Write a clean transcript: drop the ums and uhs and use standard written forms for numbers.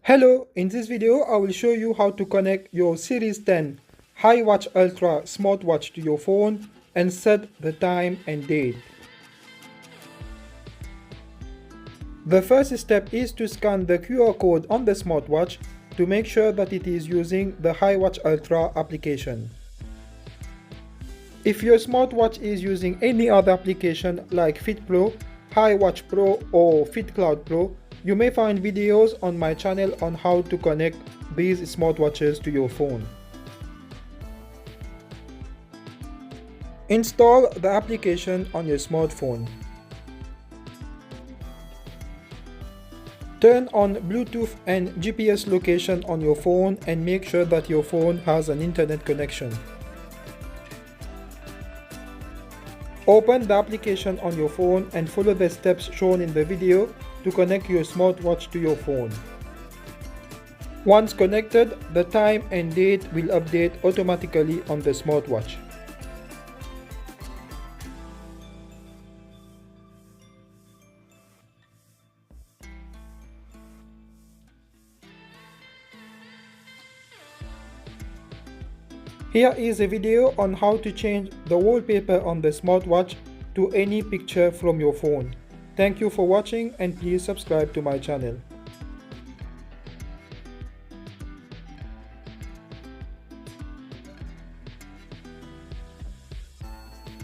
Hello, in this video I will show you how to connect your Series 10 Hiwatch Ultra Smartwatch to your phone and set the time and date. The first step is to scan the QR code on the smartwatch to make sure that it is using the Hiwatch Ultra application. If your smartwatch is using any other application like Fit Pro, Hiwatch Pro or Fit Cloud Pro, you may find videos on my channel on how to connect these smartwatches to your phone. Install the application on your smartphone. Turn on Bluetooth and GPS location on your phone and make sure that your phone has an internet connection. Open the application on your phone and follow the steps shown in the video to connect your smartwatch to your phone. Once connected, the time and date will update automatically on the smartwatch. Here is a video on how to change the wallpaper on the smartwatch to any picture from your phone. Thank you for watching and please subscribe to my channel.